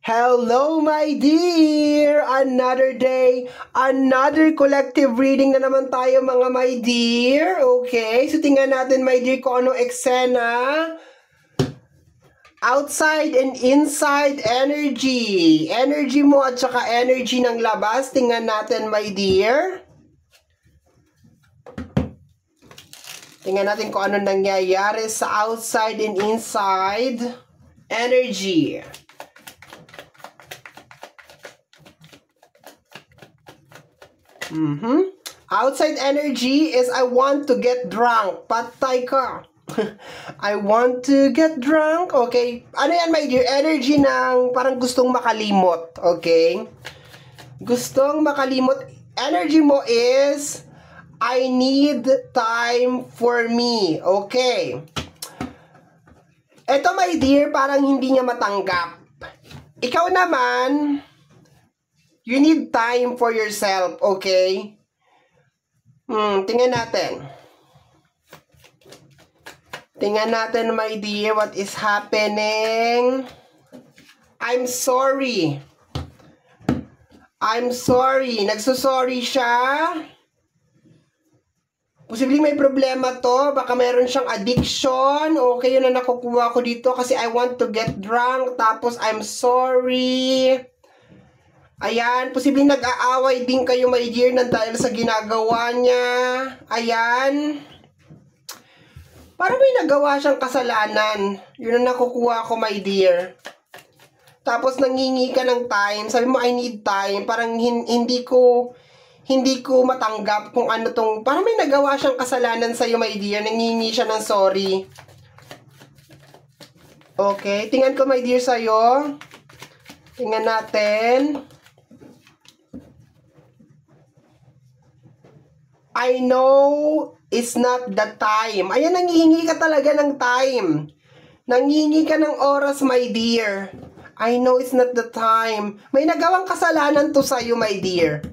Hello, my dear! Another day, another collective reading na naman tayo, mga my dear. Okay, so tingnan natin, my dear, kung anong eksena. Outside and inside energy. Energy mo at saka energy ng labas. Tingnan natin, my dear. Tingnan natin kung ano nangyayari sa outside and inside energy. Outside energy is I want to get drunk. Patay ka. I want to get drunk. Okay. Ano yan, my dear? Energy ng parang gustong makalimot. Okay. Gustong makalimot. Energy mo is I need time for me. Okay. Ito, my dear, parang hindi niya matanggap. Ikaw naman, you need time for yourself, okay? Tingnan natin. Tingnan natin, my dear, what is happening. I'm sorry. I'm sorry. Nagsusorry siya. Posibleng may problema to. Baka mayroon siyang addiction. Okay, yun na nakukuha ko dito kasi I want to get drunk. Tapos, I'm sorry. Ayan, posibleng nag-aaway din kayo, my dear, dahil sa ginagawa niya. Ayan. Parang may nagawa siyang kasalanan. Yun ang nakukuha ko, my dear. Tapos nangingi ka ng time. Sabi mo, I need time. Parang hindi ko matanggap kung ano tong... Parang may nagawa siyang kasalanan sa'yo, my dear. Nangingi siya ng sorry. Okay, tingnan ko, my dear, sa'yo. Tingnan natin. I know it's not the time. Ayan, nangihingi ka talaga ng time. Nangihingi ka ng oras, my dear. I know it's not the time. May nagawang kasalanan to sa'yo, my dear.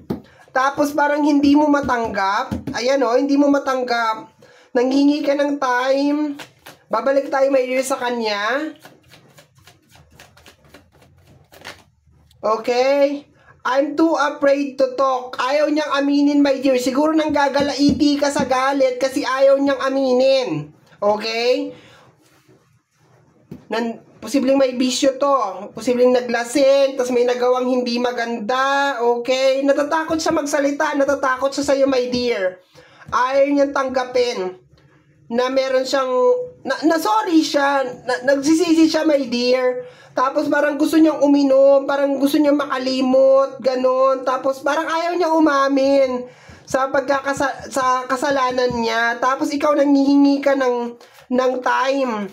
Tapos parang hindi mo matanggap. Ayan o, hindi mo matanggap. Nangihingi ka ng time. Babalik tayo, my dear, sa kanya. Okay? I'm too afraid to talk. Ayaw niyang aminin, my dear. Siguro nang gagalaiti ka sa galit kasi ayaw niyang aminin. Okay? Posibleng may bisyo to. Posibleng naglasing, tapos may nagawang hindi maganda. Okay? Natatakot siya magsalita. Natatakot siya sa'yo, my dear. Ayaw niyang tanggapin na meron siyang... sorry siya. Nagsisisi siya, my dear. Tapos parang gusto niyang uminom, parang gusto niyang makalimot, ganon. Tapos parang ayaw niyang umamin sa sa kasalanan niya. Tapos ikaw nanghihingi ka ng time.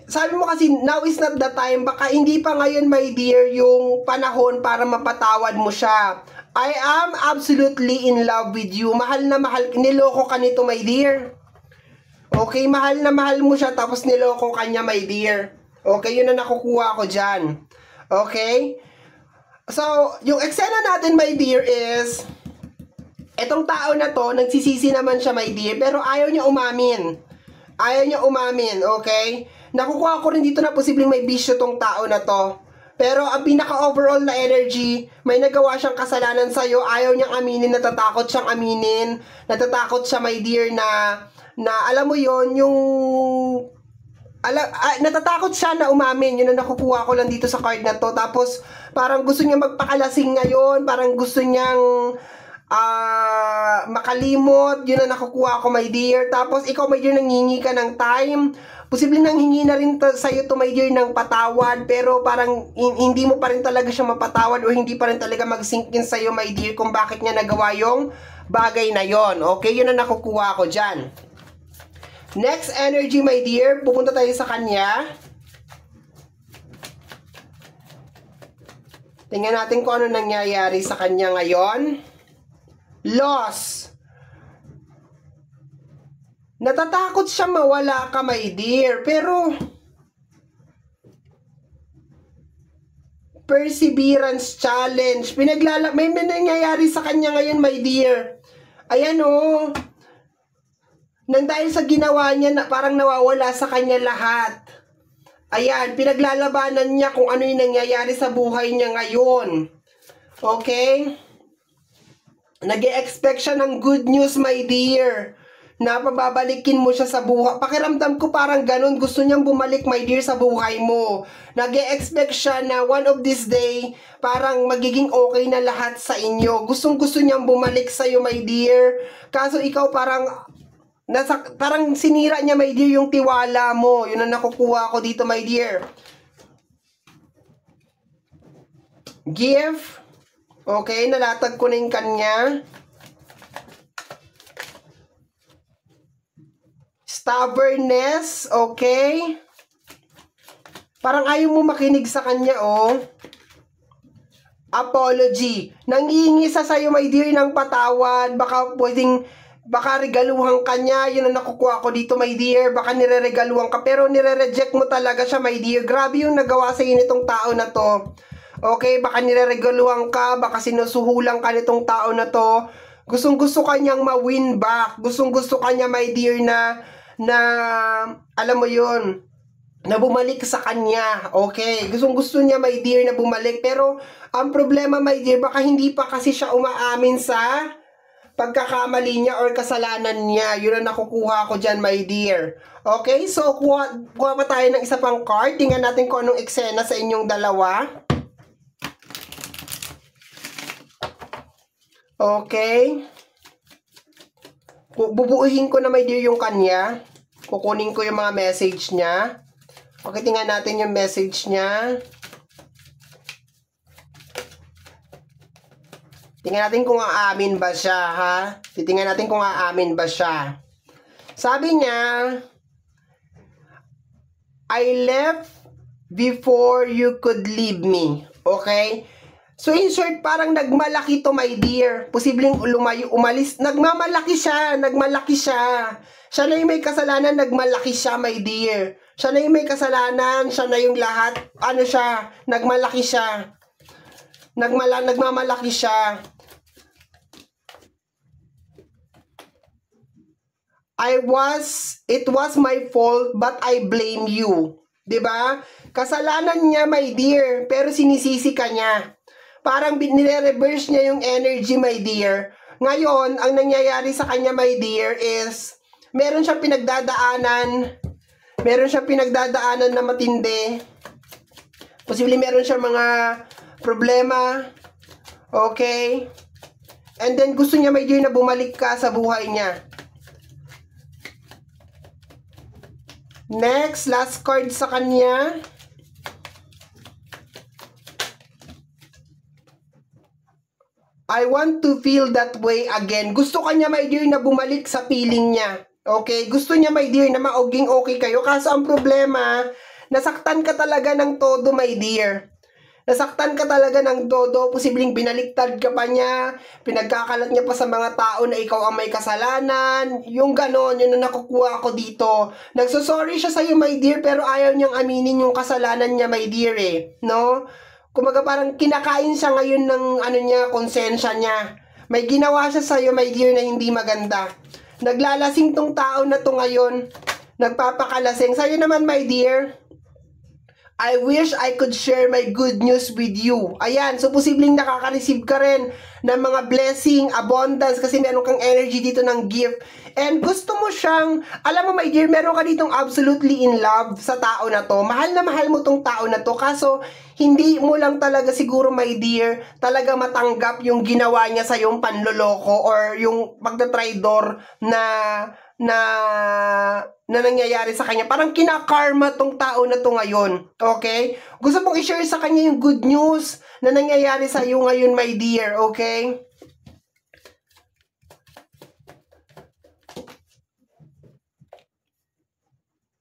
Sabi mo kasi, now is not the time. Baka hindi pa ngayon, my dear, yung panahon para mapatawad mo siya. I am absolutely in love with you. Mahal na mahal. Niloko ka nito, my dear. Okay, mahal na mahal mo siya tapos niloko ka niya, my dear. Okay, yun na nakukuha ko dyan. Okay? So, yung eksena natin, my dear, is etong tao na to, nagsisisi naman siya, my dear, pero ayaw niya umamin. Ayaw niya umamin, okay? Nakukuha ko rin dito na posibleng may bisyo tong tao na to. Pero ang pinaka-overall na energy, may nagawa siyang kasalanan sa'yo, ayaw niyang aminin, natatakot siyang aminin, natatakot siya, my dear, na alam mo yon yung natatakot siya na umamin. Yun ang nakukuha ko lang dito sa card na to. Tapos parang gusto niya magpakalasing ngayon, parang gusto niyang makalimot. Yun ang nakukuha ko, my dear. Tapos ikaw, my dear, nanghingi ka ng time. Posibleng nanghingi na rin sa'yo to, my dear, ng patawad, pero parang hindi mo pa rin talaga siya mapatawad o hindi pa rin talaga mag-sink in sa'yo, my dear, kung bakit niya nagawa yung bagay na yon. Okay, yun ang nakukuha ko dyan. Next energy, my dear. Pupunta tayo sa kanya. Tingnan natin kung ano nangyayari sa kanya ngayon. Loss. Natatakot siya mawala ka, my dear. Pero perseverance challenge. May nangyayari sa kanya ngayon, my dear. Ayan o. Nang dahil sa ginawa niya, na parang nawawala sa kanya lahat. Ayan, pinaglalabanan niya kung ano yung nangyayari sa buhay niya ngayon. Okay? Nag-e-expect siya ng good news, my dear. Na pababalikin mo siya sa buhay. Pakiramdam ko parang ganun. Gusto niyang bumalik, my dear, sa buhay mo. Nag-e-expect siya na one of this day, parang magiging okay na lahat sa inyo. Gustong-gusto niyang bumalik sa'yo, my dear. Kaso ikaw parang sinira niya, my dear, yung tiwala mo. Yun ang nakukuha ko dito, my dear. Give. Okay, nalatag ko na yung kanya. Stubbornness, okay? Parang ayaw mo makinig sa kanya, oh. Apology. Nangihingi sa sa'yo, my dear, ng patawad. Baka regaluhan ka niya. Yun ang nakukuha ko dito, my dear. Baka nire-regaluhan ka. Pero nire-reject mo talaga siya, my dear. Grabe yung nagawa sa'yo nitong tao na to. Okay, baka nire-regaluhan ka. Baka sinusuhulang ka nitong tao na to. Gustong-gusto ka niyang ma-win back. Gustong-gusto ka niya, my dear, na alam mo yun, na bumalik sa kanya. Okay, gustong-gusto niya, my dear, na bumalik. Pero ang problema, my dear, baka hindi pa kasi siya umaamin sa pagkakamali niya or kasalanan niya. Yun ang nakukuha ko dyan, my dear. Okay, so kuha pa tayo ng isa pang card. Tingnan natin kung anong eksena sa inyong dalawa. Okay. Bubuuhin ko na, my dear, yung kanya. Kukunin ko yung mga message niya. Okay, tingnan natin yung message niya. Tingnan natin kung aamin ba siya, ha? Titingnan natin kung aamin ba siya. Sabi niya, I left before you could leave me. Okay? So in short, parang nagmalaki to, my dear. Posibleng umalis. Nagmamalaki siya. Siya na yung may kasalanan, nagmalaki siya, my dear. Siya na yung may kasalanan, siya na yung lahat. Ano siya? Nagmalaki siya. Nagmamalaki siya. It was my fault, but I blame you. 'Di ba? Kasalanan niya, my dear, pero sinisisi ka niya. Parang nire-reverse niya yung energy, my dear. Ngayon, ang nangyayari sa kanya, my dear, is meron siyang pinagdadaanan na matindi. Posibleng meron siyang mga problema. Okay? And then, gusto niya, my dear, na bumalik ka sa buhay niya. Next, last card sa kanya. I want to feel that way again. Gusto kanya, my dear, na bumalik sa feeling niya. Okay? Gusto niya, my dear, na maoging okay kayo. Kaso ang problema, nasaktan ka talaga ng todo, my dear. Nasaktan ka talaga ng todo. Posibleng binaliktad ka pa niya. Pinagkakalat niya pa sa mga tao na ikaw ang may kasalanan. Yung ganon, yun ang nakukuha ko dito. Nagsosorry siya sa'yo, my dear, pero ayaw niyang aminin yung kasalanan niya, my dear, eh. No? Kumaga parang kinakain siya ngayon ng konsensya niya. May ginawa siya sa'yo, my dear, na hindi maganda. Naglalasing tong tao na to ngayon. Nagpapakalasing. Sa'yo naman, my dear, I wish I could share my good news with you. Ayan, so posibleng nakaka-receive ka rin ng mga blessing, abundance, kasi meron kang energy dito ng gift. And gusto mo siyang, alam mo, my dear, meron ka ditong absolutely in love sa tao na to. Mahal na mahal mo tong tao na to. Kaso, hindi mo lang talaga siguro, my dear, talaga matanggap yung ginawa niya sa yung panloloko or yung pagtatraidor na nangyayari sa kanya. Parang kinakarma tong tao na to ngayon. Okay? Gusto mong i-share sa kanya yung good news na nangyayari sa iyo ngayon, my dear. Okay?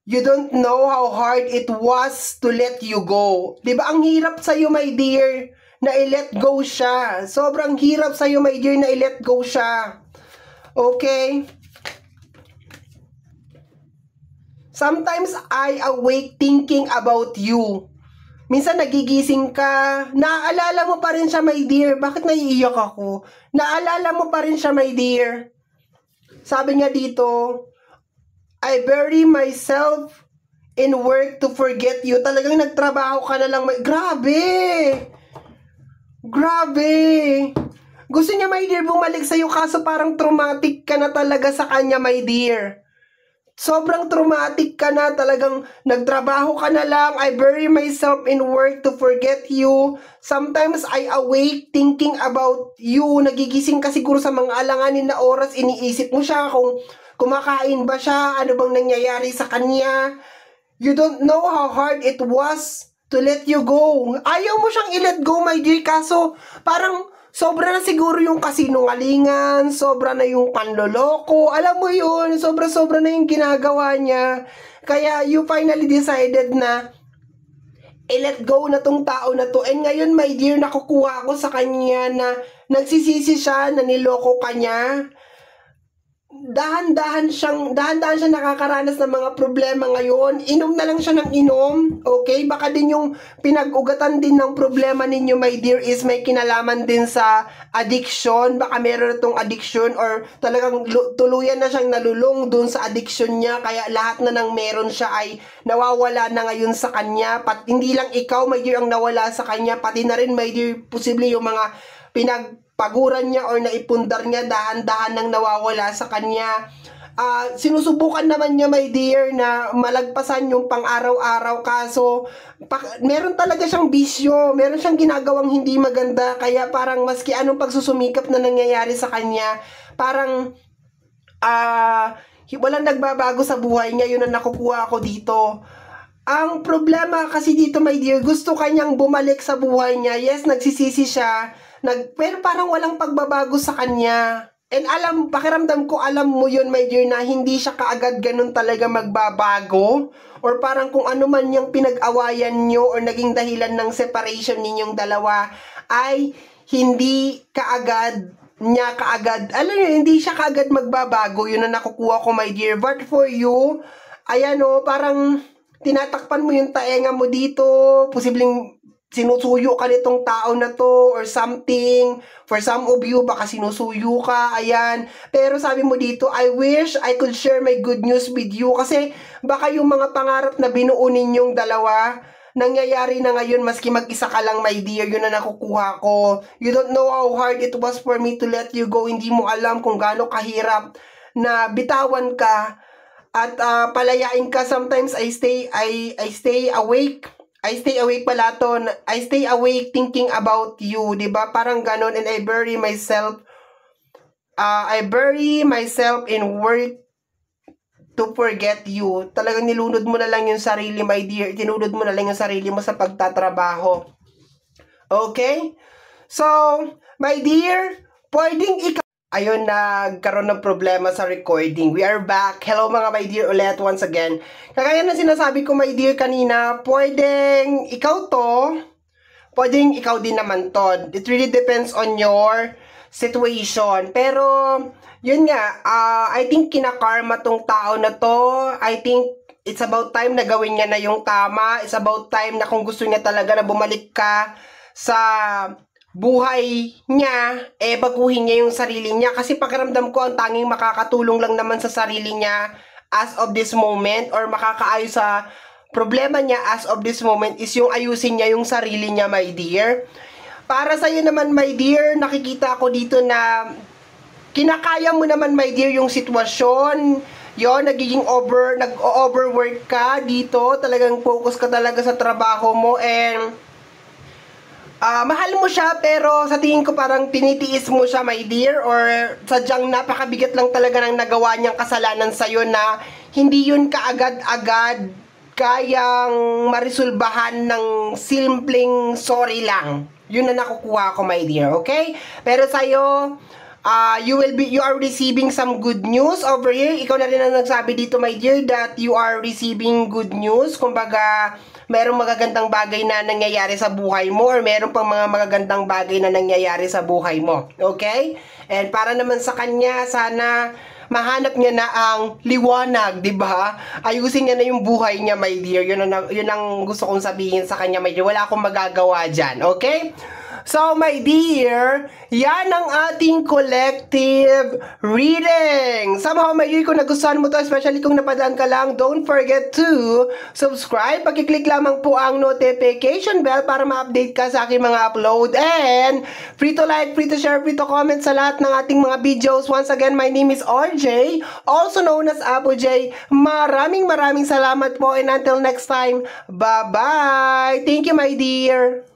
You don't know how hard it was to let you go. Diba? Ang hirap sa'yo, my dear, na i-let go siya. Sobrang hirap sa'yo, my dear, na i-let go siya. Okay? Sometimes I awake thinking about you. Minsan nagigising ka, naaalala mo pa rin siya, my dear. Bakit naiiyak ako? Naaalala mo pa rin siya, my dear. Sabi niya dito, I bury myself in work to forget you. Talagang nagtrabaho ka na lang. Grabe! Grabe! Gusto niya, my dear, bumalik sa'yo kaso parang traumatic ka na talaga sa kanya, my dear. Sobrang traumatic ka na, talagang nagtrabaho ka na lang. I bury myself in work to forget you. Sometimes I awake thinking about you. Nagigising ka siguro sa mga alanganin na oras, iniisip mo siya kung kumakain ba siya, ano bang nangyayari sa kanya. You don't know how hard it was to let you go. Ayaw mo siyang i-let go, my dear, kaso parang sobra na siguro yung kasinungalingan, sobra na yung panloloko, alam mo yun, sobra-sobra na yung ginagawa niya. Kaya you finally decided na i-let go na tong tao na to. And ngayon, my dear, nakukuha ako sa kanya na nagsisisi siya, na niloko ka niya. Dahan-dahan siya nakakaranas ng mga problema ngayon. Inom na lang siya ng inom, okay? Baka din yung pinag-ugatan din ng problema ninyo, my dear, is may kinalaman din sa addiction. Baka meron itong addiction or talagang tuluyan na siyang nalulung dun sa addiction niya. Kaya lahat na ng meron siya ay nawawala na ngayon sa kanya. Hindi lang ikaw, my dear, ang nawala sa kanya. Pati na rin, my dear, posible yung mga paguran niya or naipundar niya, dahan-dahan nang nawawala sa kanya. Sinusubukan naman niya, my dear, na malagpasan yung pang-araw-araw, kaso meron talaga siyang bisyo, meron siyang ginagawang hindi maganda, kaya parang maski anong pagsusumikap na nangyayari sa kanya, parang walang nagbabago sa buhay niya. Yun ang nakukuha ako dito. Ang problema kasi dito, my dear, gusto kanyang bumalik sa buhay niya. Yes, nagsisisi siya, pero parang walang pagbabago sa kanya. And pakiramdam ko, alam mo yun, my dear, na hindi siya kaagad ganun talaga magbabago. Or parang kung ano man yung pinag-awayan nyo or naging dahilan ng separation ninyong dalawa, ay hindi kaagad, hindi siya kaagad magbabago. Yun ang nakukuha ko, my dear. But for you, ayan o, parang tinatakpan mo yung taenga mo dito, posibleng sinusuyo ka nitong tao na to or something. For some of you, baka sinusuyo ka, ayan. Pero sabi mo dito, I wish I could share my good news with you. Kasi baka yung mga pangarap na binuo ninyong dalawa, nangyayari na ngayon maski mag-isa ka lang, my dear. Yun na nakukuha ko. You don't know how hard it was for me to let you go. Hindi mo alam kung gaano kahirap na bitawan ka at palayain ka. Sometimes I stay awake. I stay awake thinking about you, 'di ba? Parang ganon, and I bury myself in work to forget you. Talagang nilunod mo na lang yung sarili, my dear. Tinulod mo na lang yung sarili mo sa pagtatrabaho. Okay? So, my dear, pwedeng ayun, nagkaroon ng problema sa recording. We are back. Hello mga my dear ulit once again. Kagaya na sinasabi ko, my dear, kanina, pwedeng ikaw to, pwedeng ikaw din naman to. It really depends on your situation. Pero, yun nga, I think kinakarma tong tao na to. I think it's about time na gawin niya na yung tama. It's about time na kung gusto niya talaga na bumalik ka sa buhay niya, baguhin niya yung sarili niya. Kasi pakiramdam ko, ang tanging makakatulong lang naman sa sarili niya as of this moment, or makakaayos sa problema niya as of this moment, is yung ayusin niya yung sarili niya, my dear. Para sa'yo naman, my dear, nakikita ko dito na kinakaya mo naman, my dear, yung sitwasyon. Yon, nag-overwork ka dito. Talagang focus ka talaga sa trabaho mo, and mahal mo siya, pero sa tingin ko parang tinitiis mo siya, my dear, or sadyang napakabigat lang talaga ng nagawa niyang kasalanan sa'yo na hindi yun kaagad-agad kayang marisulbahan ng simpleng sorry lang. Yun na nakukuha ko, my dear, okay? Pero sa'yo, you are receiving some good news over here. Ikaw na rin ang nagsabi dito, my dear, that you are receiving good news. Kumbaga, merong magagandang bagay na nangyayari sa buhay mo, or meron pang mga magagandang bagay na nangyayari sa buhay mo. Okay? And para naman sa kanya, sana mahanap niya na ang liwanag, 'di ba? Ayusin niya na yung buhay niya, my dear. Yun ang gusto kong sabihin sa kanya, my dear. Wala akong magagawa diyan, okay? So, my dear, yan ang ating collective reading. Somehow, my dear, kung nagustuhan mo to, especially kung napadaan ka lang, don't forget to subscribe. Pag-click lamang po ang notification bell para ma-update ka sa aking mga upload. And free to like, free to share, free to comment sa lahat ng ating mga videos. Once again, my name is RJ, also known as Apo J. Maraming salamat po, and until next time, bye-bye! Thank you, my dear!